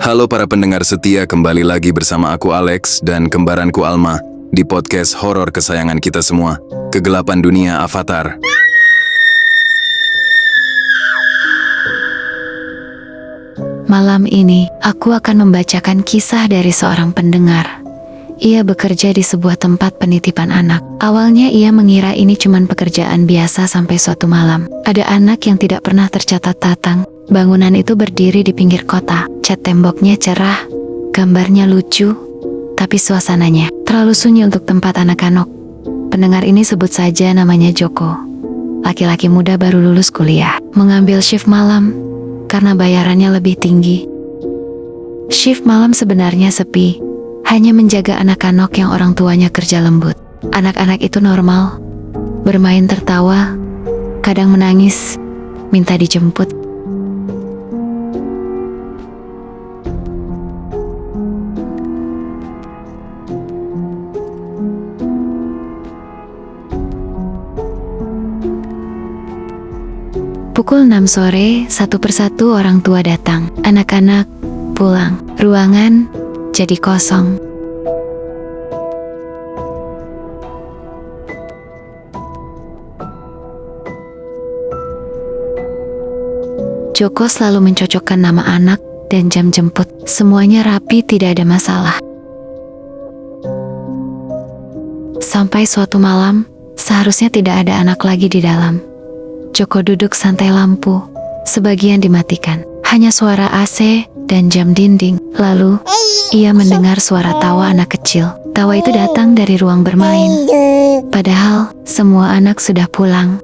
Halo para pendengar setia, kembali lagi bersama aku Alex dan kembaranku Alma di podcast horor kesayangan kita semua, Kegelapan Dunia Avatar. Malam ini, aku akan membacakan kisah dari seorang pendengar. Ia bekerja di sebuah tempat penitipan anak. Awalnya ia mengira ini cuma pekerjaan biasa sampai suatu malam. Ada anak yang tidak pernah tercatat datang. Bangunan itu berdiri di pinggir kota. Cat temboknya cerah, gambarnya lucu, tapi suasananya terlalu sunyi untuk tempat anak-anak. Pendengar ini sebut saja namanya Joko. Laki-laki muda baru lulus kuliah, mengambil shift malam karena bayarannya lebih tinggi. Shift malam sebenarnya sepi, hanya menjaga anak-anak yang orang tuanya kerja lembut. Anak-anak itu normal, bermain tertawa, kadang menangis, minta dijemput. Pukul 6 sore, satu persatu orang tua datang. Anak-anak pulang. Ruangan jadi kosong. Joko selalu mencocokkan nama anak dan jam jemput. Semuanya rapi, tidak ada masalah. Sampai suatu malam, seharusnya tidak ada anak lagi di dalam. Joko duduk santai, lampu sebagian dimatikan. Hanya suara AC dan jam dinding. Lalu, ia mendengar suara tawa anak kecil. Tawa itu datang dari ruang bermain. Padahal, semua anak sudah pulang.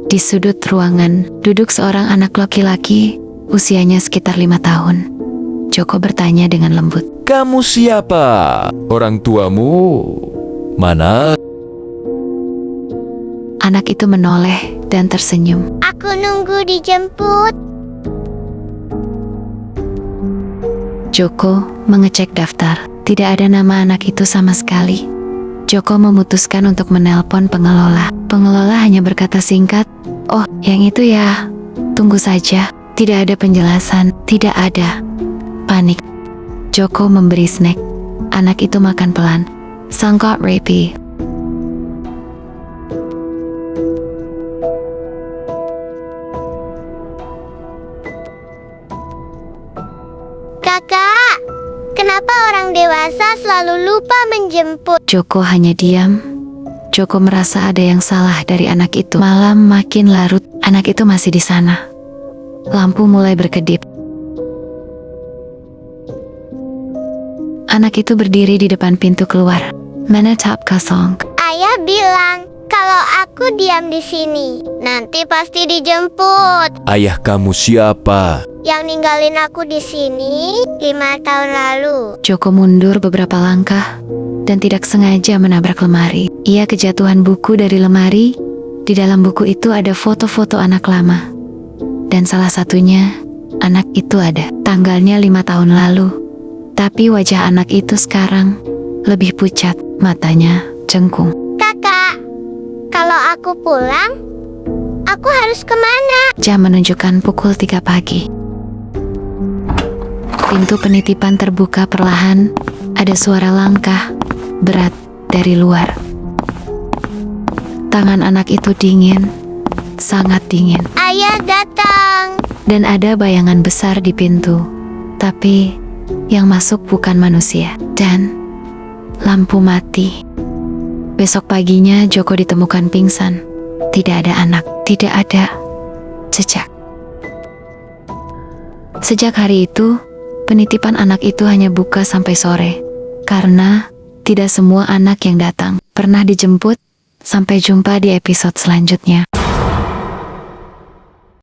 Di sudut ruangan, duduk seorang anak laki-laki, usianya sekitar 5 tahun. Joko bertanya dengan lembut. Kamu siapa? Orang tuamu mana? Anak itu menoleh dan tersenyum. Aku nunggu dijemput. Joko mengecek daftar. Tidak ada nama anak itu sama sekali. Joko memutuskan untuk menelpon pengelola. Pengelola hanya berkata singkat, "Oh, yang itu ya. Tunggu saja." Tidak ada penjelasan, tidak ada. Panik. Joko memberi snack. Anak itu makan pelan. Sangat rapi. Kakak, kenapa orang dewasa selalu lupa menjemput? Joko hanya diam. Joko merasa ada yang salah dari anak itu. Malam makin larut, anak itu masih di sana. Lampu mulai berkedip. Anak itu berdiri di depan pintu keluar, menatap kosong. Ayah bilang kalau aku diam di sini, nanti pasti dijemput. Ayah kamu siapa? Yang ninggalin aku di sini 5 tahun lalu. Joko mundur beberapa langkah dan tidak sengaja menabrak lemari. Ia kejatuhan buku dari lemari. Di dalam buku itu ada foto-foto anak lama. Dan salah satunya, anak itu ada. Tanggalnya 5 tahun lalu. Tapi wajah anak itu sekarang lebih pucat, matanya cengkung. Kakak, kalau aku pulang, aku harus kemana? Jam menunjukkan pukul 3 pagi. Pintu penitipan terbuka perlahan. Ada suara langkah berat dari luar. Tangan anak itu dingin, sangat dingin. Ayah datang. Dan ada bayangan besar di pintu. Tapi yang masuk bukan manusia. Dan lampu mati. Besok paginya Joko ditemukan pingsan. Tidak ada anak, tidak ada jejak. Sejak hari itu, penitipan anak itu hanya buka sampai sore. Karena tidak semua anak yang datang pernah dijemput. Sampai jumpa di episode selanjutnya.